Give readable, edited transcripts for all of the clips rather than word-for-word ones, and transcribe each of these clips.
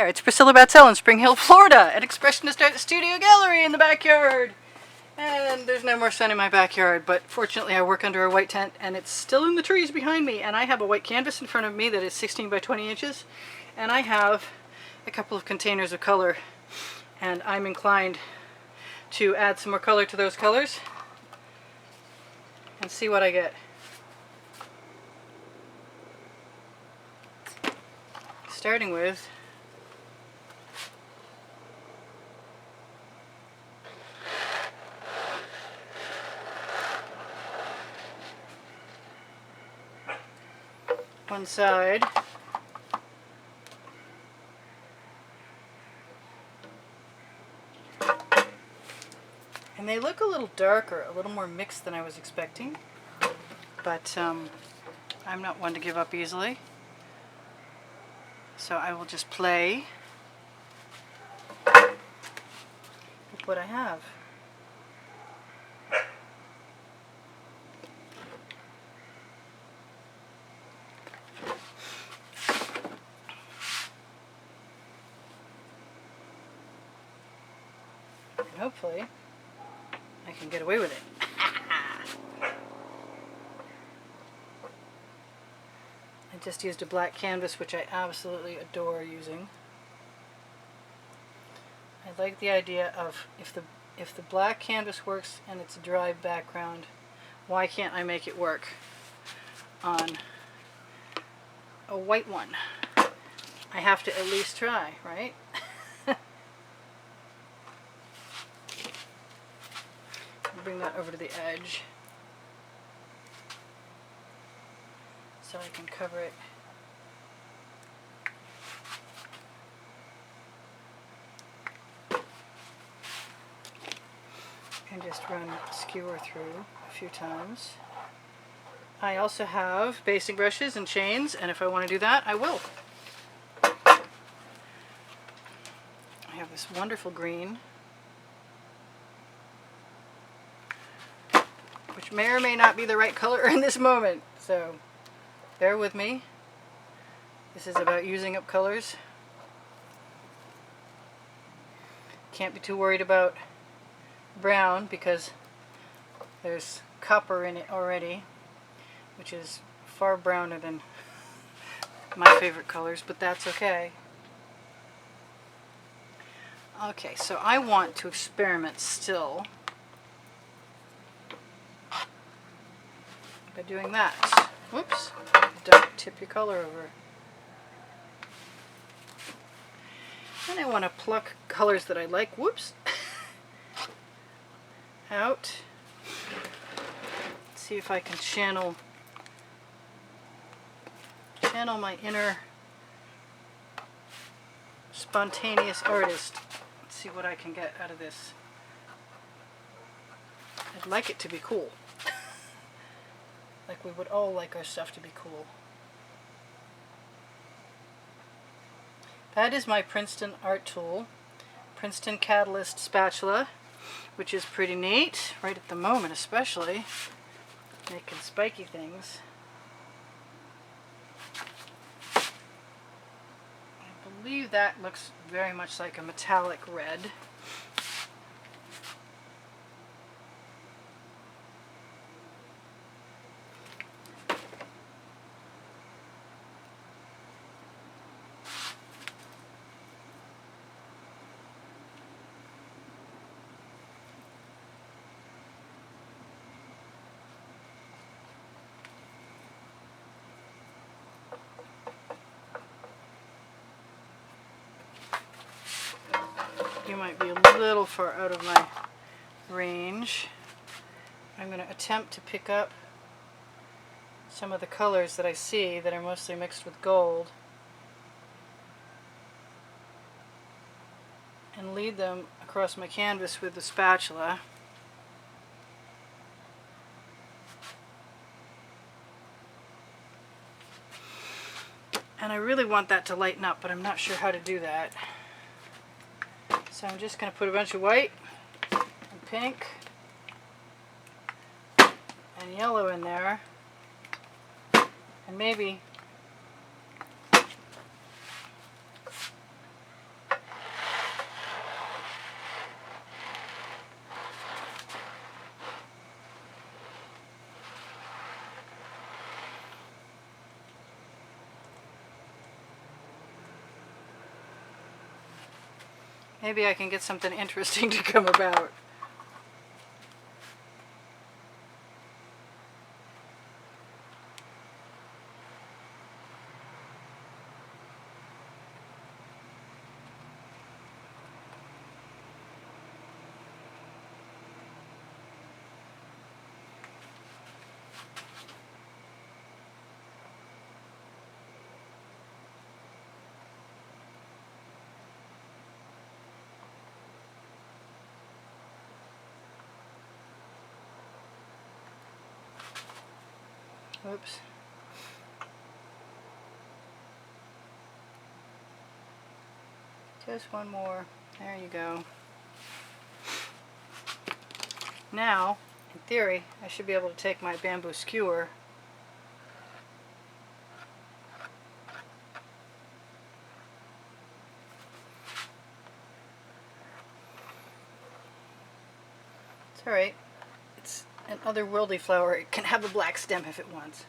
It's Priscilla Batzell in Spring Hill, Florida at Expressionist Art Studio Gallery in the backyard. And there's no more sun in my backyard, but fortunately I work under a white tent and it's still in the trees behind me, and I have a white canvas in front of me that is 16 by 20 inches, and I have a couple of containers of color, and I'm inclined to add some more color to those colors and see what I get. Starting with one side, and they look a little darker, a little more mixed than I was expecting, but I'm not one to give up easily, so I will just play with what I have. Hopefully, I can get away with it. I just used a black canvas, which I absolutely adore using. I like the idea of if the black canvas works and it's a dry background, why can't I make it work on a white one? I have to at least try, right? Bring that over to the edge so I can cover it. And just run a skewer through a few times. I also have basting brushes and chains, and if I want to do that, I will. I have this wonderful green, which may or may not be the right color in this moment, so bear with me. This is about using up colors. Can't be too worried about brown because there's copper in it already, which is far browner than my favorite colors, but that's okay. Okay, so I want to experiment still by doing that. Whoops, don't tip your color over. And I want to pluck colors that I like, whoops, out. Let's see if I can channel my inner spontaneous artist. Let's see what I can get out of this. I'd like it to be cool. Like we would all like our stuff to be cool. That is my Princeton art tool, Princeton Catalyst spatula, which is pretty neat, right at the moment especially, making spiky things. I believe that looks very much like a metallic red. You might be a little far out of my range. I'm going to attempt to pick up some of the colors that I see that are mostly mixed with gold and lead them across my canvas with the spatula. And I really want that to lighten up, but I'm not sure how to do that. So I'm just going to put a bunch of white and pink and yellow in there, and maybe Maybe I can get something interesting to come about. Oops. Just one more. There you go. Now, in theory, I should be able to take my bamboo skewer It's alright. It's an otherworldly flower. It can have a black stem if it wants.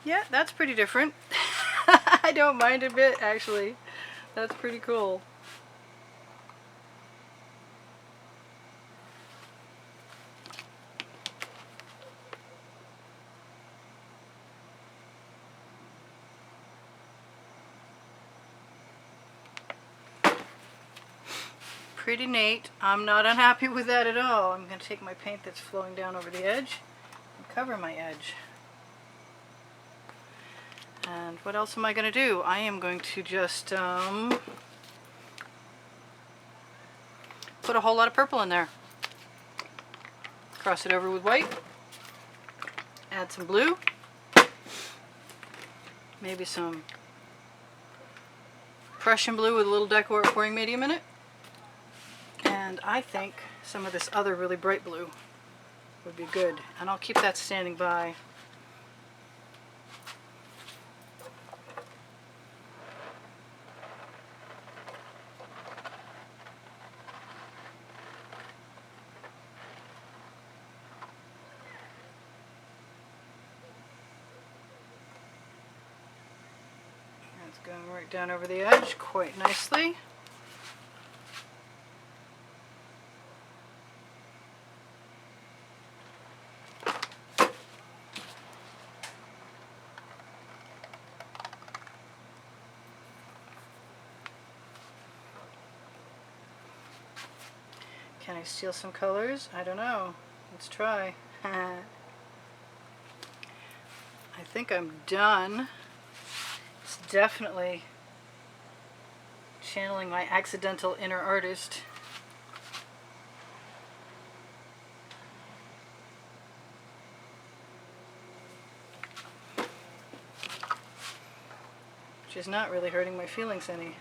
Yeah, that's pretty different. I don't mind a bit, actually. That's pretty cool. Pretty neat. I'm not unhappy with that at all. I'm going to take my paint that's flowing down over the edge and cover my edge. And what else am I going to do? I am going to just put a whole lot of purple in there. Cross it over with white. Add some blue. Maybe some Prussian blue with a little decorating medium in it. And I think some of this other really bright blue would be good. And I'll keep that standing by. That's going right down over the edge quite nicely. Can I steal some colors? I don't know. Let's try. I think I'm done. It's definitely channeling my accidental inner artist. Which is not really hurting my feelings any.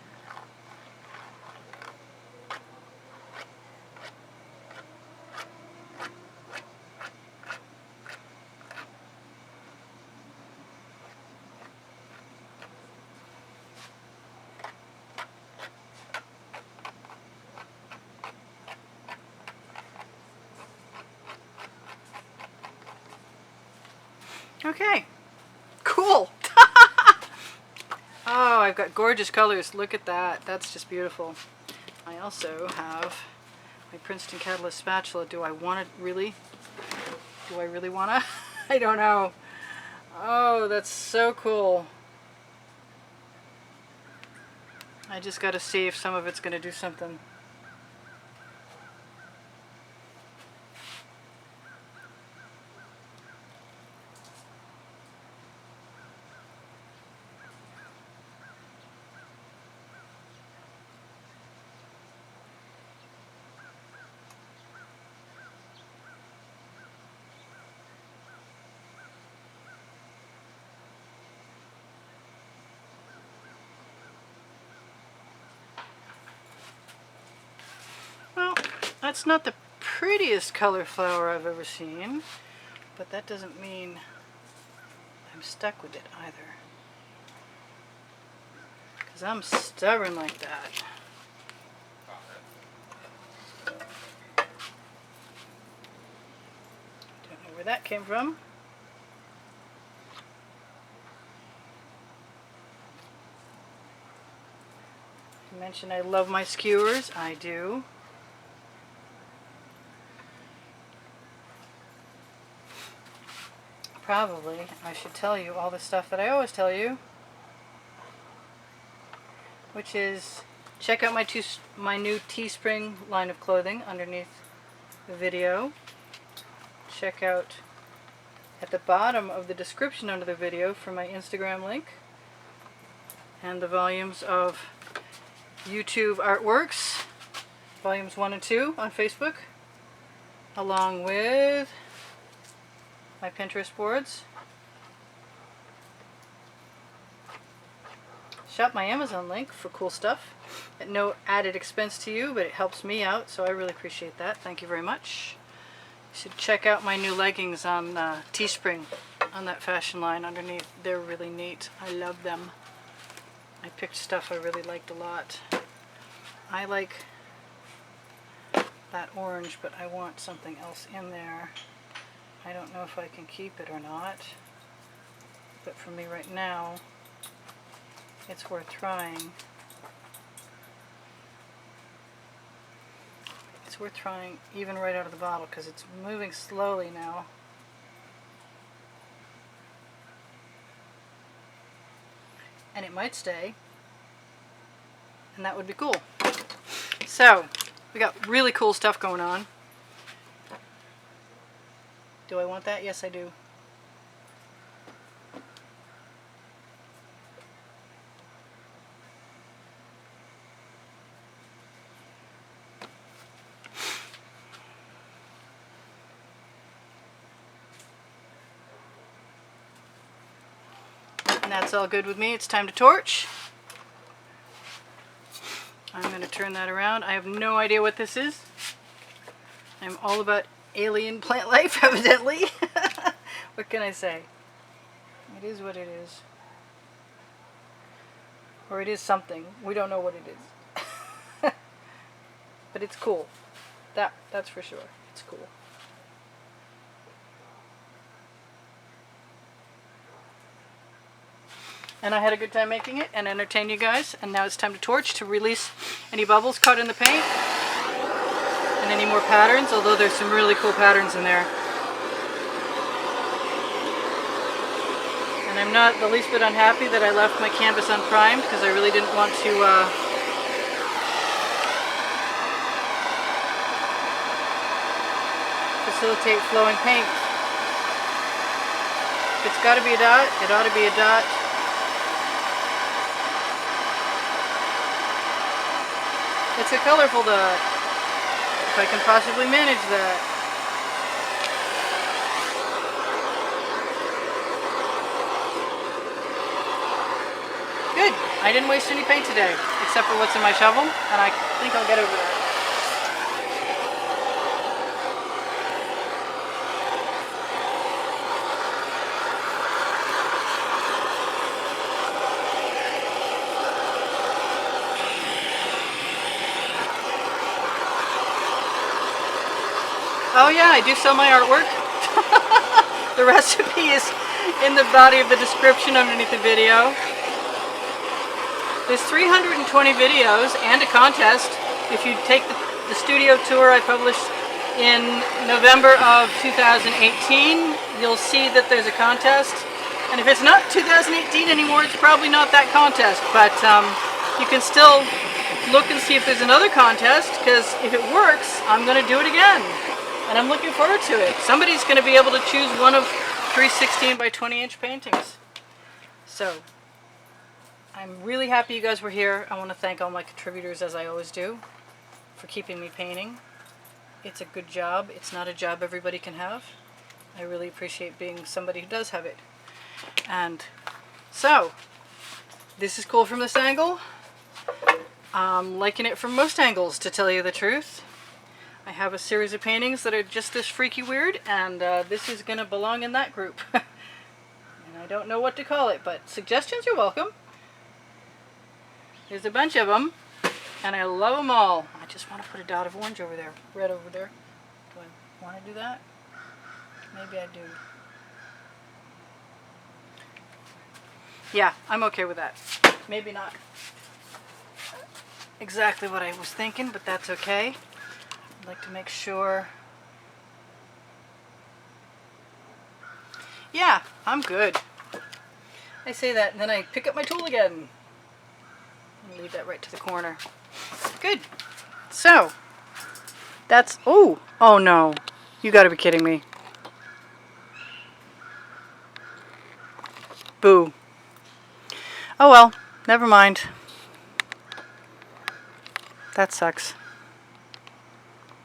Okay, cool. Oh, I've got gorgeous colors. Look at that. That's just beautiful. I also have my Princeton Catalyst spatula. Do I want to really? Do I really want to? I don't know. Oh, that's so cool. I just got to see if some of it's going to do something. Well, that's not the prettiest color flower I've ever seen, but that doesn't mean I'm stuck with it either. Because I'm stubborn like that. that came from. I mentioned I love my skewers. I do. Probably I should tell you all the stuff that I always tell you, which is check out my new Teespring line of clothing underneath the video. Check out at the bottom of the description under the video for my Instagram link and the volumes of YouTube artworks, volumes 1 and 2 on Facebook, along with my Pinterest boards. Shop my Amazon link for cool stuff at no added expense to you, but it helps me out, so I really appreciate that. Thank you very much. You should check out my new leggings on Teespring on that fashion line underneath. They're really neat. I love them. I picked stuff I really liked a lot. I like that orange, but I want something else in there. I don't know if I can keep it or not, but for me right now, it's worth trying. It's worth trying even right out of the bottle because it's moving slowly now. And it might stay, and that would be cool. So, we got really cool stuff going on. Do I want that? Yes, I do. And that's all good with me. It's time to torch. I'm going to turn that around. I have no idea what this is. I'm all about alien plant life, evidently. What can I say? It is what it is. Or it is something. We don't know what it is. But it's cool. That's for sure. It's cool. And I had a good time making it and entertain you guys. And now it's time to torch to release any bubbles caught in the paint. And any more patterns, although there's some really cool patterns in there. And I'm not the least bit unhappy that I left my canvas unprimed because I really didn't want to facilitate flowing paint. If it's got to be a dot, it ought to be a dot. It's a colorful dot, if I can possibly manage that. Good. I didn't waste any paint today, except for what's in my shovel, and I think I'll get over that. Oh yeah, I do sell my artwork. The recipe is in the body of the description underneath the video. There's 320 videos and a contest. If you take the studio tour I published in November of 2018, you'll see that there's a contest. And if it's not 2018 anymore, it's probably not that contest. But you can still look and see if there's another contest, because if it works, I'm going to do it again. And I'm looking forward to it. Somebody's going to be able to choose one of 3 16 by 20 inch paintings. So, I'm really happy you guys were here. I want to thank all my contributors, as I always do, for keeping me painting. It's a good job. It's not a job everybody can have. I really appreciate being somebody who does have it. And so, this is cool from this angle. I'm liking it from most angles, to tell you the truth. I have a series of paintings that are just this freaky weird, and this is going to belong in that group. And I don't know what to call it, but suggestions are welcome. There's a bunch of them, and I love them all. I just want to put a dot of orange over there, red over there. Do I want to do that? Maybe I do. Yeah, I'm okay with that. Maybe not exactly what I was thinking, but that's okay. I'd like to make sure. Yeah, I'm good. I say that and then I pick up my tool again. And leave that right to the corner. Good. So, that's, oh no. You gotta be kidding me. Boo. Oh well, never mind. That sucks.